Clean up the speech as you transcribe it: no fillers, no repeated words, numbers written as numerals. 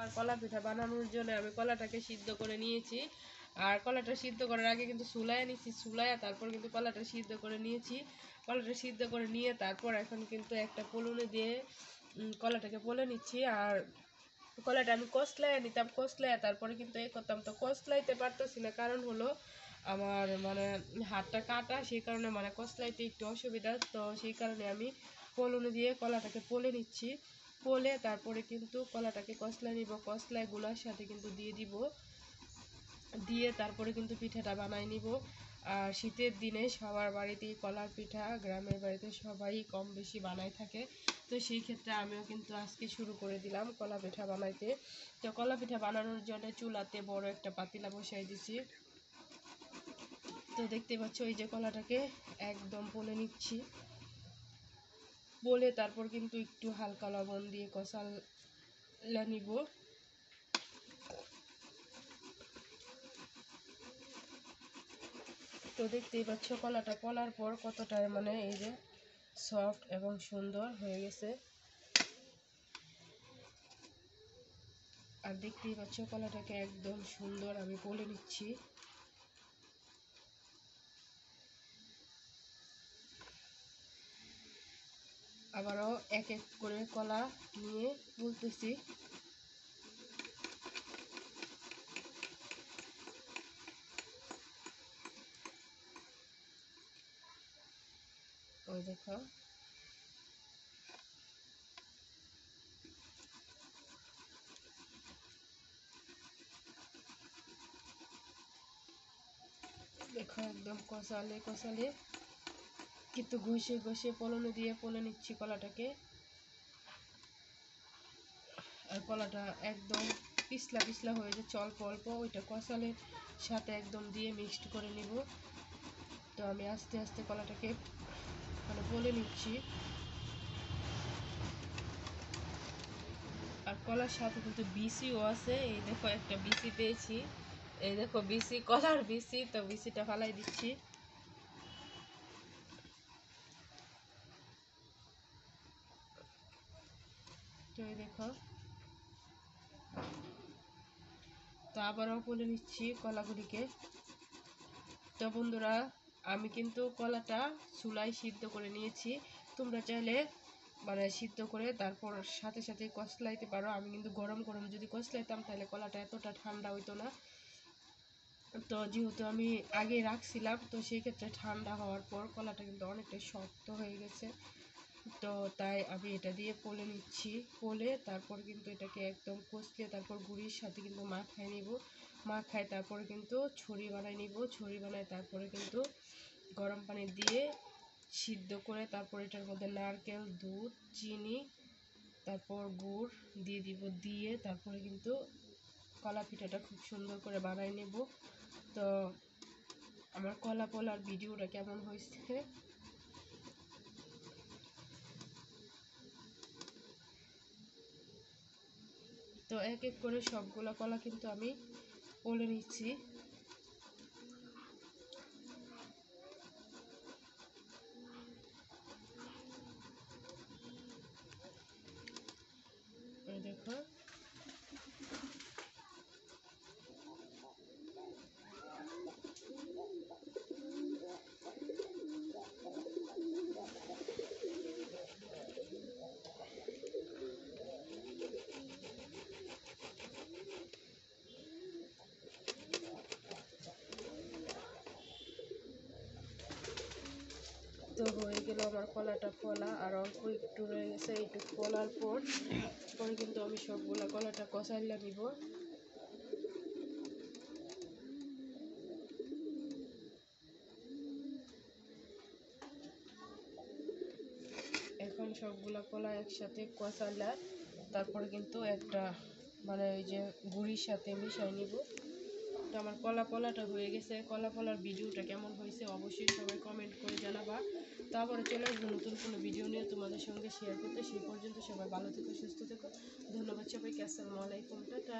আর কলা পিঠা বানানোর জন্য আমি কলাটাকে সিদ্ধ করে নিয়েছি। আর কলাটা সিদ্ধ করার আগে কিন্তু চুলায় নিয়েছি, চুলায় তারপর কিন্তু কলাটা সিদ্ধ করে নিয়েছি। কলাটা সিদ্ধ করে নিয়ে তারপর এখন কিন্তু একটা পলুনে দিয়ে কলাটাকে পলে নিচ্ছি। আর কলাটা আমি কষলায় নিতাম, কষলায় তারপরে কিন্তু এই করতাম, তো কষলাইতে পারতেছি না, কারণ হলো আমার মানে হাতটা কাটা, সেই কারণে মানে কষলাইতে একটু অসুবিধা। তো সেই কারণে আমি পলুনে দিয়ে কলাটাকে পলে নিচ্ছি। পলে তারপরে কিন্তু কলাটাকে কষলায় নিব, কষলায় গুলার সাথে কিন্তু দিয়ে দিব, দিয়ে তারপরে কিন্তু পিঠাটা বানাই নিব। আর শীতের দিনে সবার বাড়িতেই কলার পিঠা, গ্রামের বাড়িতে সবাই কম বেশি বানাই থাকে। তো সেই ক্ষেত্রে আমিও কিন্তু আজকে শুরু করে দিলাম কলা পিঠা বানাইতে। তো কলা পিঠা বানানোর জন্য চুলাতে বড় একটা পাতিলা বসাই দিছি। তো দেখতে পাচ্ছ এই যে কলাটাকে একদম পলে নিচ্ছি, বলে তারপর কিন্তু একটু হালকা লবণ দিয়ে কষালা নিব। তো দেখতেই পাচ্ছ কলাটা পলার পর কতটা মানে এই যে সফট এবং সুন্দর হয়ে গেছে। আর দেখতেই পাচ্ছ কলাটাকে একদম সুন্দর আমি পলে নিচ্ছি। আবারও এক এক করে কলা নিয়ে তুলতেছি। ওই দেখো দেখো একদম কষালে কষালে কিন্তু ঘষে ঘষে পলনে দিয়ে পলে নিচ্ছি কলাটাকে। আর কলাটা একদম পিছলা পিছলা হয়ে যাচ্ছে অল্প অল্প, ওইটা কষালের সাথে একদম দিয়ে মিক্সড করে নিব। তো আমি আস্তে আস্তে কলাটাকে মানে পলে নিচ্ছি। আর কলার সাথে কিন্তু বিসিও আছে, এই দেখো একটা বিসি পেয়েছি, এই দেখো বিসি, কলার বিসি, তো বিসিটা ফালাই দিচ্ছি। তো এই দেখো, তো আবারও পলে নিচ্ছি কলাগুলিকে। তো বন্ধুরা আমি কিন্তু কলাটা চুলায় সিদ্ধ করে নিয়েছি, তোমরা চাইলে মানে সিদ্ধ করে তারপর সাথে সাথে কষলাইতে পারো। আমি কিন্তু গরম গরম যদি কষলাইতাম তাহলে কলাটা এতটা ঠান্ডা হইতো না। তো যেহেতু আমি আগে রাখছিলাম, তো সেই ক্ষেত্রে ঠান্ডা হওয়ার পর কলাটা কিন্তু অনেকটা শক্ত হয়ে গেছে। তো তাই আমি এটা দিয়ে পলে নিচ্ছি, পলে তারপর কিন্তু এটাকে একদম কষলে তারপর গুঁড়ির সাথে কিন্তু মাখায় নিব, মাখায় তারপরে কিন্তু ছড়ি বানাই নিব, ছড়ি বানায় তারপরে কিন্তু গরম পানি দিয়ে সিদ্ধ করে তারপর এটার মধ্যে নারকেল, দুধ, চিনি, তারপর গুড় দিয়ে দিব, দিয়ে তারপরে কিন্তু কলা পিঠাটা খুব সুন্দর করে বানাই নেব। তো আমার কলা পোলার ভিডিওটা কেমন হয়েছে, তো এক এক করে সবগুলো কলা কিন্তু আমি পলে নিচ্ছি। দেখো তো হয়ে গেল আমার কলাটা ফলা, আর অল্প একটু রয়ে গেছে, একটু ফলার পর পরে কিন্তু আমি সবগুলা কলাটা কষাইলা নিব। এখন সবগুলা কলা একসাথে কষাইলা তারপরে কিন্তু একটা মানে ওই যে গুড়ির সাথে মিশাই নিব। তো আমার কলা পোলাটা হয়ে গেছে। কলা পোলার ভিডিওটা কেমন হয়েছে অবশ্যই সবাই কমেন্ট করে জানাবা। তারপরে চলে আসবো নতুন কোনো ভিডিও নিয়ে তোমাদের সঙ্গে শেয়ার করতে। সেই পর্যন্ত সবাই ভালো থেকো, সুস্থ থেকো। ধন্যবাদ সবাইকে। আসসালামু আলাইকুম, টাটা।